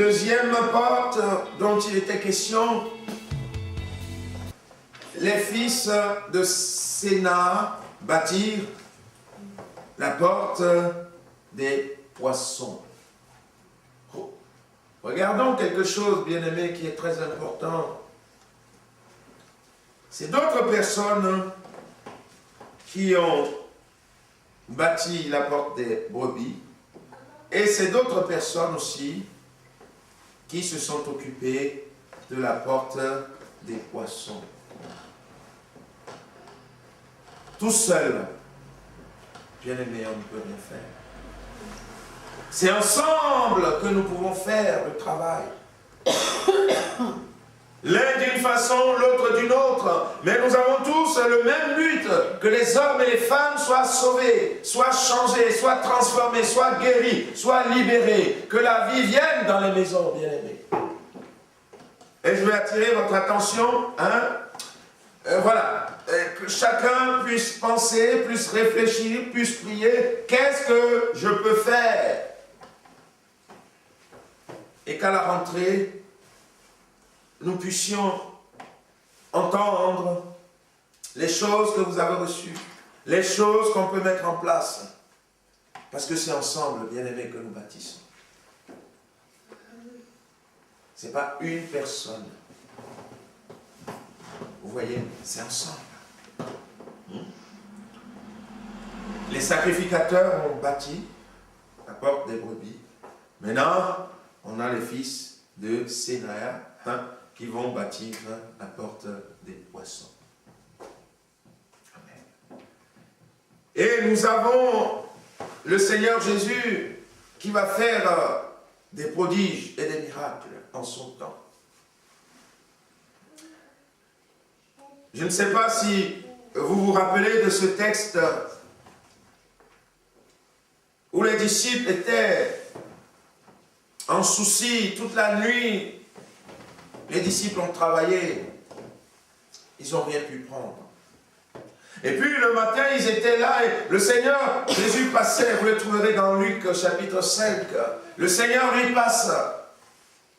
deuxième porte dont il était question, les fils de Séna bâtirent la porte des poissons. Regardons quelque chose, bien-aimé, qui est très important. C'est d'autres personnes qui ont bâti la porte des brebis, et c'est d'autres personnes aussi qui se sont occupées de la porte des poissons. Tout seul, bien-aimé, on ne peut rien faire. C'est ensemble que nous pouvons faire le travail. L'un d'une façon, l'autre d'une autre. Mais nous avons tous le même but, que les hommes et les femmes soient sauvés, soient changés, soient transformés, soient guéris, soient libérés. Que la vie vienne dans les maisons, bien-aimés. Et je vais attirer votre attention, voilà, que chacun puisse penser, puisse réfléchir, puisse prier. Qu'est-ce que je peux faire? Et qu'à la rentrée, nous puissions entendre les choses que vous avez reçues, les choses qu'on peut mettre en place. Parce que c'est ensemble, bien-aimés, que nous bâtissons. Ce n'est pas une personne. Vous voyez, c'est ensemble. Les sacrificateurs ont bâti la porte des brebis. Maintenant, on a les fils de Sénaïa qui vont bâtir la porte des poissons. Amen. Et nous avons le Seigneur Jésus qui va faire des prodiges et des miracles en son temps. Je ne sais pas si vous vous rappelez de ce texte où les disciples étaient en souci toute la nuit. Les disciples ont travaillé, ils n'ont rien pu prendre. Et puis le matin, ils étaient là et le Seigneur, Jésus passait, vous le trouverez dans Luc chapitre 5. Le Seigneur lui passe.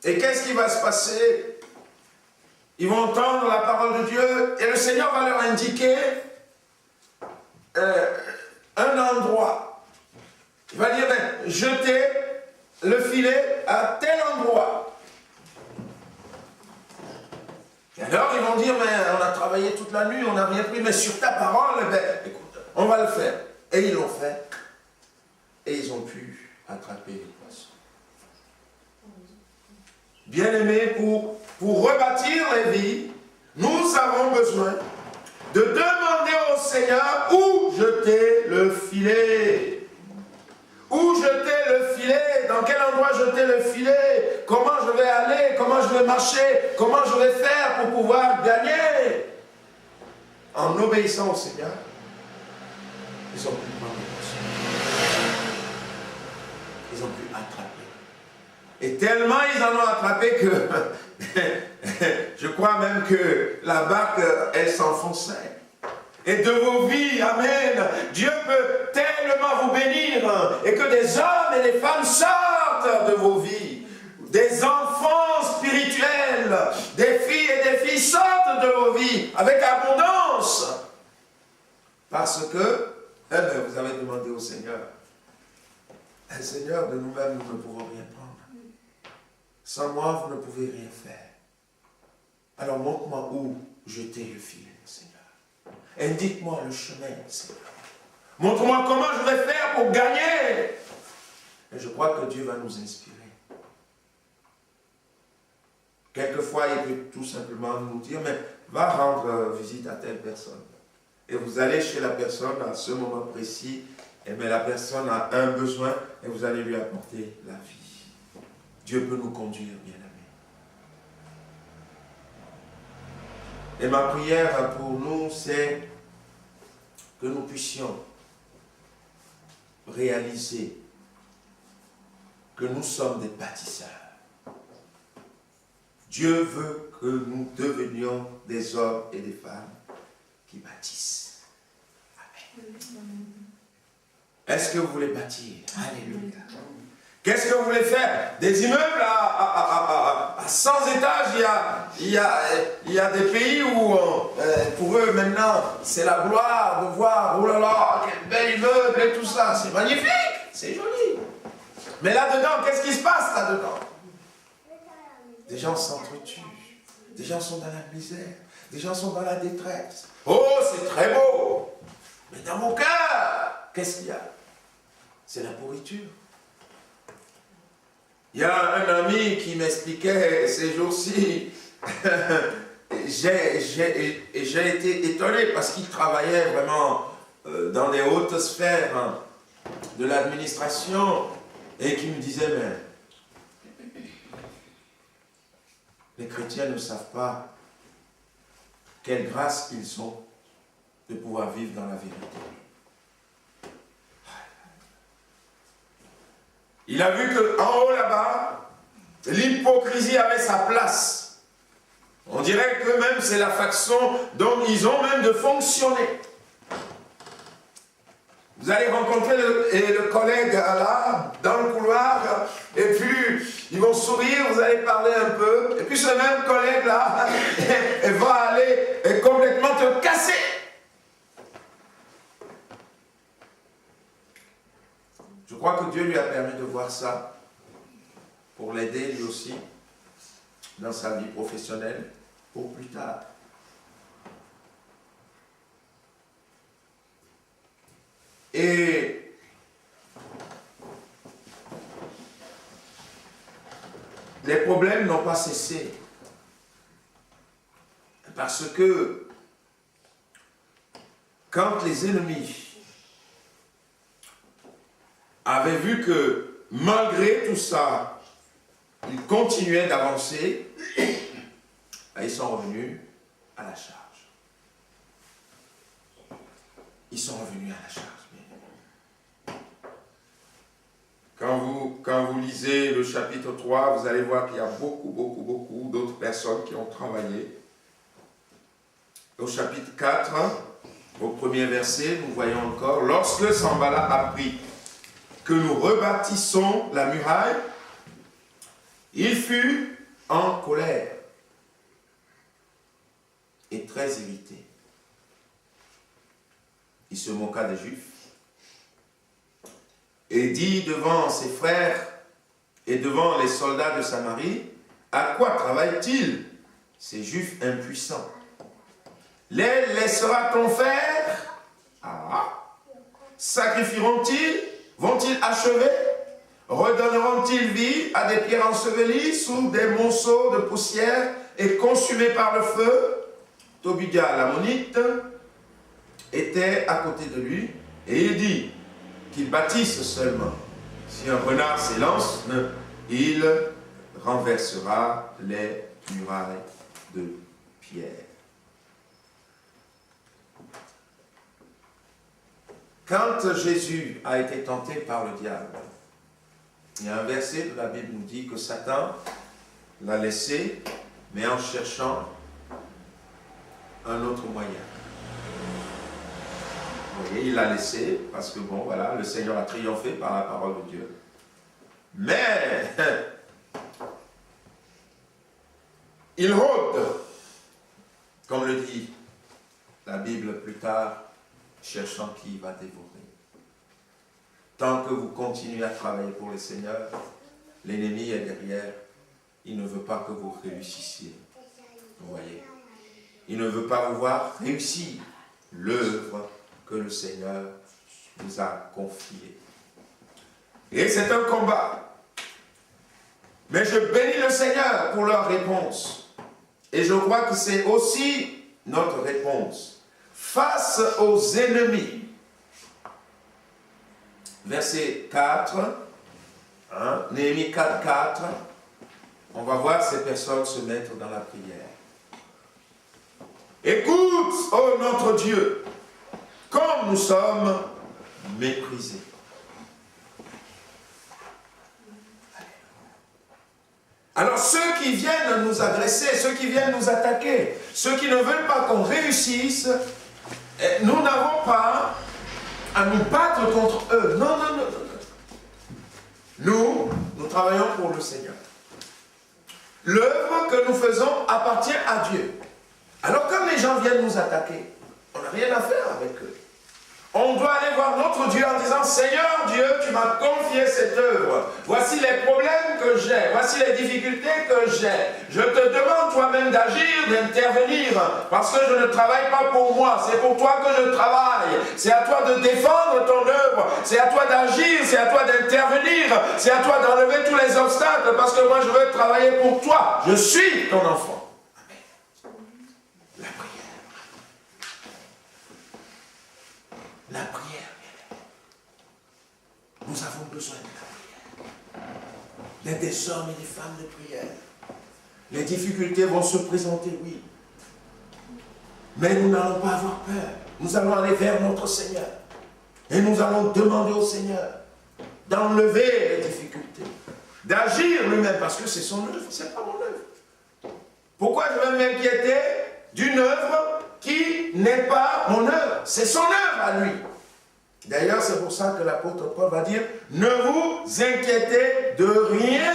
Et qu'est-ce qui va se passer? Ils vont entendre la parole de Dieu et le Seigneur va leur indiquer un endroit. Il va dire, jetez le filet à tel endroit. Et alors ils vont dire, mais on a travaillé toute la nuit, on n'a rien pris, mais sur ta parole, écoute, on va le faire. Et ils l'ont fait. Et ils ont pu attraper les poissons. Bien-aimés, pour rebâtir les vies, nous avons besoin de demander au Seigneur où jeter le filet. Où jeter le filet? Dans quel endroit jeter le filet? Comment je vais aller? Comment je vais marcher? Comment je vais faire pour pouvoir gagner? En obéissant au Seigneur, ils ont pu prendre les poissons. Ils ont pu attraper. Et tellement ils en ont attrapé que je crois même que la barque, elle s'enfonçait. Et de vos vies, amen, Dieu peut tellement vous bénir et que des hommes et des femmes sortent de vos vies. Des enfants spirituels, des filles et des filles sortent de vos vies avec abondance. Parce que vous avez demandé au Seigneur. Seigneur, de nous-mêmes, nous ne pouvons rien prendre. Sans moi, vous ne pouvez rien faire. Alors montre-moi où jeter le filet, Seigneur. Indique-moi le chemin, Seigneur. Montre-moi comment je vais faire pour gagner. Et je crois que Dieu va nous inspirer. Quelquefois, il peut tout simplement nous dire, mais va rendre visite à telle personne. Et vous allez chez la personne à ce moment précis, et mais la personne a un besoin, et vous allez lui apporter la vie. Dieu peut nous conduire, bien-aimés. Et ma prière pour nous, c'est que nous puissions réaliser que nous sommes des bâtisseurs. Dieu veut que nous devenions des hommes et des femmes qui bâtissent. Amen. Est-ce que vous voulez bâtir? Alléluia. Qu'est-ce que vous voulez faire? Des immeubles à 100 étages, il y a des pays où, pour eux, maintenant, c'est la gloire de voir, oh là là, quel bel immeuble et tout ça. C'est magnifique, c'est joli. Mais là-dedans, qu'est-ce qui se passe là-dedans? Des gens s'entretuent, des gens sont dans la misère, des gens sont dans la détresse. Oh, c'est très beau. Mais dans mon cœur, qu'est-ce qu'il y a? C'est la pourriture. Il y a un ami qui m'expliquait ces jours-ci, j'ai été étonné parce qu'il travaillait vraiment dans les hautes sphères de l'administration et qui me disait, mais les chrétiens ne savent pas quelle grâce ils ont de pouvoir vivre dans la vérité. Il a vu qu'en haut là-bas, l'hypocrisie avait sa place. On dirait que même c'est la façon dont ils ont même de fonctionner. Vous allez rencontrer le collègue là, dans le couloir, et puis ils vont sourire, vous allez parler un peu, et puis ce même collègue là, il va aller complètement te casser. Je crois que Dieu lui a permis de voir ça pour l'aider lui aussi dans sa vie professionnelle pour plus tard. Et les problèmes n'ont pas cessé parce que quand les ennemis avaient vu que malgré tout ça, ils continuaient d'avancer, ils sont revenus à la charge. Ils sont revenus à la charge. Quand vous lisez le chapitre 3, vous allez voir qu'il y a beaucoup d'autres personnes qui ont travaillé. Au chapitre 4, au premier verset, nous voyons encore, lorsque Sanballat apprit que nous rebâtissons la muraille, il fut en colère et très irrité. Il se moqua des Juifs et dit devant ses frères et devant les soldats de Samarie, à quoi travaillent-ils ces Juifs impuissants? Les laissera-t-on faire? Sacrifieront-ils? Vont-ils achever? Redonneront-ils vie à des pierres ensevelies sous des monceaux de poussière et consumées par le feu? Tobia l'ammonite était à côté de lui et il dit qu'il bâtisse seulement. Si un renard s'élance, il renversera les murailles de pierre. Quand Jésus a été tenté par le diable, il y a un verset de la Bible qui nous dit que Satan l'a laissé, mais en cherchant un autre moyen. Vous voyez, il l'a laissé parce que bon, voilà, le Seigneur a triomphé par la parole de Dieu. Mais il rôde, comme le dit la Bible plus tard, cherchant qui va dévorer. Tant que vous continuez à travailler pour le Seigneur, l'ennemi est derrière. Il ne veut pas que vous réussissiez. Vous voyez? Il ne veut pas vous voir réussir l'œuvre que le Seigneur vous a confiée. Et c'est un combat. Mais je bénis le Seigneur pour leur réponse. Et je crois que c'est aussi notre réponse. Face aux ennemis. Verset 4, Néhémie 4, 4, on va voir ces personnes se mettre dans la prière. Écoute, ô notre Dieu, comme nous sommes méprisés. Alors ceux qui viennent nous agresser, ceux qui viennent nous attaquer, ceux qui ne veulent pas qu'on réussisse, nous n'avons pas à nous battre contre eux. Non, non, non, non. Nous travaillons pour le Seigneur. L'œuvre que nous faisons appartient à Dieu. Alors quand les gens viennent nous attaquer, on n'a rien à faire avec eux. On doit aller voir notre Dieu en disant, Seigneur Dieu, tu m'as confié cette œuvre. Voici les problèmes que j'ai. Voici les difficultés que j'ai. Je te demande toi-même d'agir, d'intervenir. Parce que je ne travaille pas pour moi. C'est pour toi que je travaille. C'est à toi de défendre ton œuvre. C'est à toi d'agir. C'est à toi d'intervenir. C'est à toi d'enlever tous les obstacles. Parce que moi, je veux travailler pour toi. Je suis ton enfant. Amen. La prière. La prière, nous avons besoin de la prière. D'être des hommes et des femmes de prière. Les difficultés vont se présenter, oui. Mais nous n'allons pas avoir peur. Nous allons aller vers notre Seigneur. Et nous allons demander au Seigneur d'enlever les difficultés. D'agir lui-même, parce que c'est son œuvre, ce n'est pas mon œuvre. Pourquoi je vais m'inquiéter d'une œuvre qui n'est pas mon œuvre? C'est son œuvre à lui. D'ailleurs, c'est pour ça que l'apôtre Paul va dire, ne vous inquiétez de rien,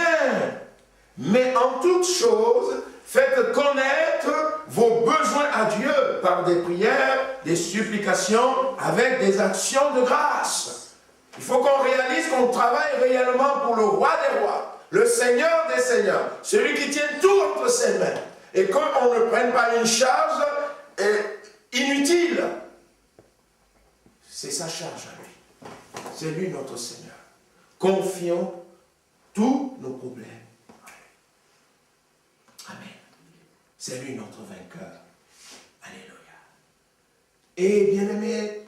mais en toute chose, faites connaître vos besoins à Dieu par des prières, des supplications, avec des actions de grâce. Il faut qu'on réalise qu'on travaille réellement pour le roi des rois, le Seigneur des seigneurs, celui qui tient tout entre ses mains. Et qu'on ne prenne pas une charge inutile. C'est sa charge à lui. C'est lui notre Seigneur. Confions tous nos problèmes. Amen. C'est lui notre vainqueur. Alléluia. Et bien aimé,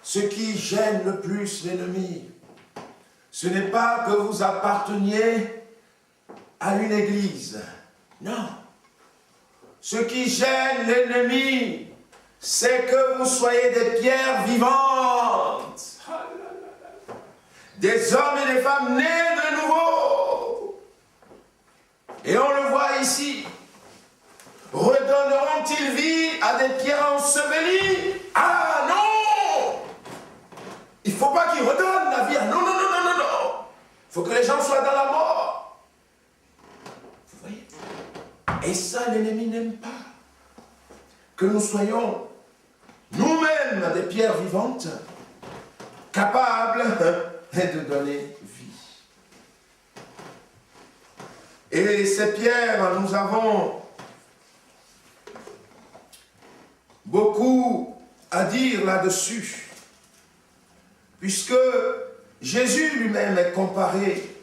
ce qui gêne le plus l'ennemi, ce n'est pas que vous apparteniez à une église. Non. Ce qui gêne l'ennemi, c'est que vous soyez des pierres vivantes. Des hommes et des femmes nés de nouveau. Et on le voit ici. Redonneront-ils vie à des pierres ensevelies? Ah non! Il ne faut pas qu'ils redonnent la vie. Non, non, non, non, non, non. Il faut que les gens soient dans la mort. Vous voyez? Et ça, l'ennemi n'aime pas. Que nous soyons nous-mêmes des pierres vivantes, capables de donner vie. Et ces pierres, nous avons beaucoup à dire là-dessus, puisque Jésus lui-même est comparé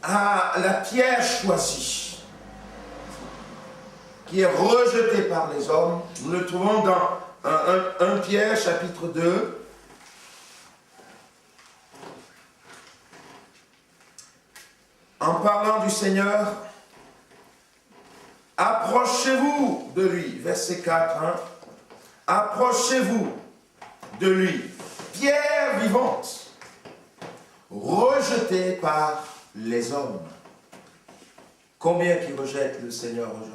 à la pierre choisie, qui est rejetée par les hommes. Nous le trouvons dans 1 Pierre, chapitre 2. En parlant du Seigneur, approchez-vous de lui, verset 4, hein? Approchez-vous de lui, pierre vivante, rejetée par les hommes. Combien qui rejettent le Seigneur aujourd'hui?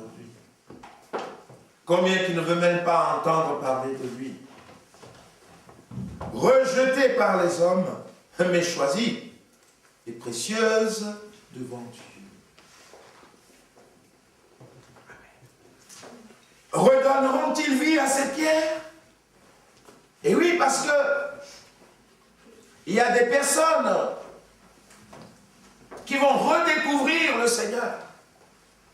Combien qui ne veut même pas entendre parler de lui? Rejetée par les hommes, mais choisie et précieuse devant Dieu. Redonneront-ils vie à ces pierres? Et oui, parce que il y a des personnes qui vont redécouvrir le Seigneur.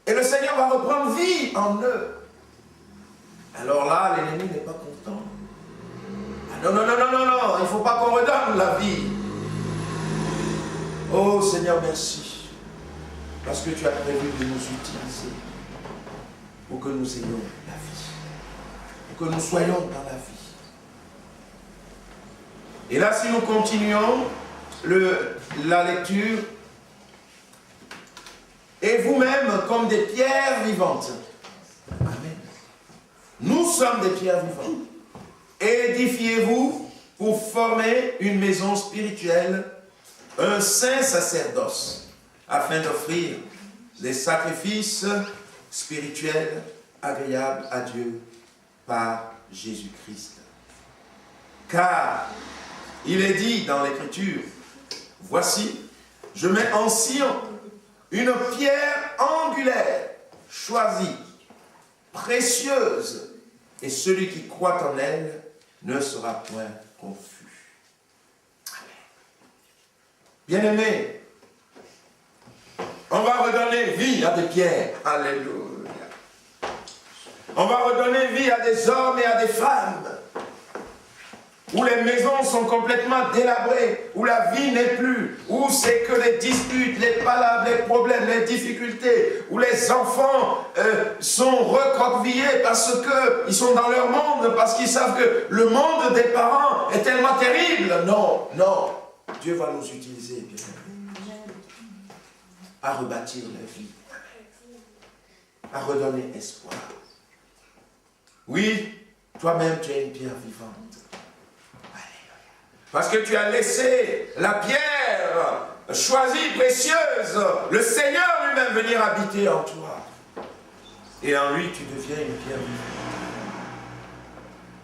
Et le Seigneur va reprendre vie en eux. Alors là, l'ennemi n'est pas content. Ah non, non, non, non, non, non, il ne faut pas qu'on redonne la vie. Oh Seigneur, merci. Parce que tu as prévu de nous utiliser pour que nous ayons la vie. Pour que nous soyons dans la vie. Et là, si nous continuons la lecture, et vous-même comme des pierres vivantes. Amen. Nous sommes des pierres vivantes. Édifiez-vous pour former une maison spirituelle, un saint sacerdoce, afin d'offrir des sacrifices spirituels agréables à Dieu par Jésus-Christ. Car il est dit dans l'Écriture, voici, je mets en Sion une pierre angulaire, choisie, précieuse, et celui qui croit en elle ne sera point confus. Bien-aimés, on va redonner vie à des pierres. Alléluia. On va redonner vie à des hommes et à des femmes où les maisons sont complètement délabrées, où la vie n'est plus, où c'est que les disputes, les palabres, les problèmes, les difficultés, où les enfants sont recroquevillés parce qu'ils sont dans leur monde, parce qu'ils savent que le monde des parents est tellement terrible. Non, non. Dieu va nous utiliser, bien aimés, à rebâtir la vie, à redonner espoir. Oui, toi-même, tu es une pierre vivante. Parce que tu as laissé la pierre choisie, précieuse, le Seigneur lui-même venir habiter en toi. Et en lui, tu deviens une pierre vivante.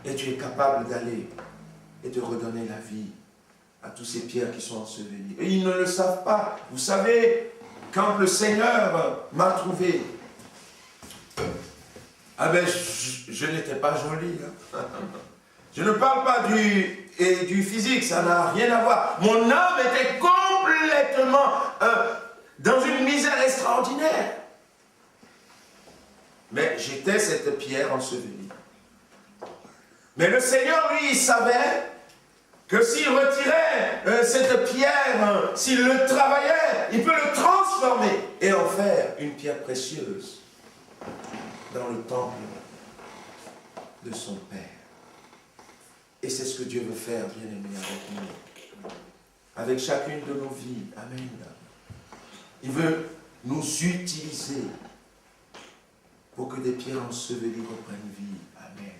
Et tu es capable d'aller et de redonner la vie à tous ces pierres qui sont ensevelies. Et ils ne le savent pas. Vous savez, quand le Seigneur m'a trouvé, ah ben, je n'étais pas joli. Hein. Je ne parle pas du physique, ça n'a rien à voir. Mon âme était complètement dans une misère extraordinaire. Mais j'étais cette pierre ensevelie. Mais le Seigneur, lui, il savait que s'il retirait cette pierre, s'il le travaillait, il peut le transformer et en faire une pierre précieuse dans le temple de son Père. Et c'est ce que Dieu veut faire, bien-aimés, avec nous. Avec chacune de nos vies. Amen. Il veut nous utiliser pour que des pierres ensevelies reprennent vie. Amen.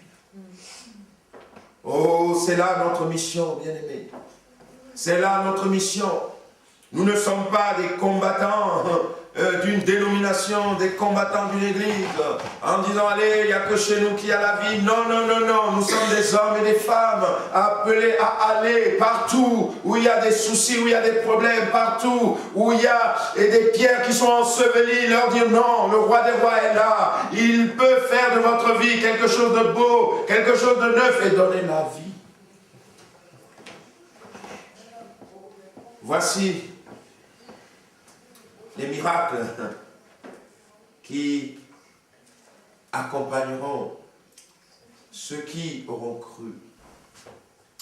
Oh, c'est là notre mission, bien-aimés. C'est là notre mission. Nous ne sommes pas des combattants d'une dénomination, des combattants d'une église, en disant, allez, il n'y a que chez nous qu'il y a la vie. Non, non, non, non. Nous sommes des hommes et des femmes appelés à aller partout où il y a des soucis, où il y a des problèmes, partout où il y a des pierres qui sont ensevelies, leur dire, non, le roi des rois est là. Il peut faire de votre vie quelque chose de beau, quelque chose de neuf et donner la vie. Voici les miracles qui accompagneront ceux qui auront cru.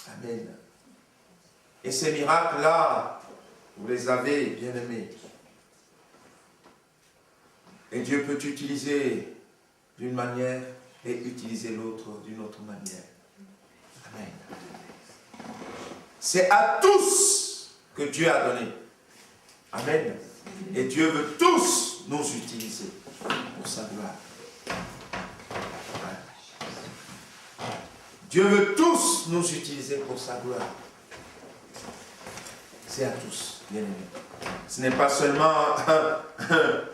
Amen. Et ces miracles-là, vous les avez, bien-aimés. Et Dieu peut t'utiliser d'une manière et utiliser l'autre d'une autre manière. Amen. C'est à tous que Dieu a donné. Amen. Et Dieu veut tous nous utiliser pour sa gloire. Dieu veut tous nous utiliser pour sa gloire. C'est à tous, bien aimés. Ce n'est pas seulement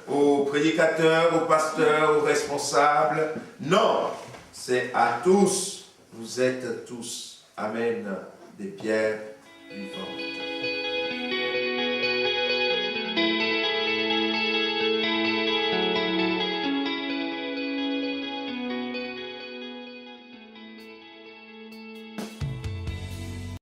aux prédicateurs, aux pasteurs, aux responsables. Non, c'est à tous. Vous êtes tous, amen, des pierres vivantes.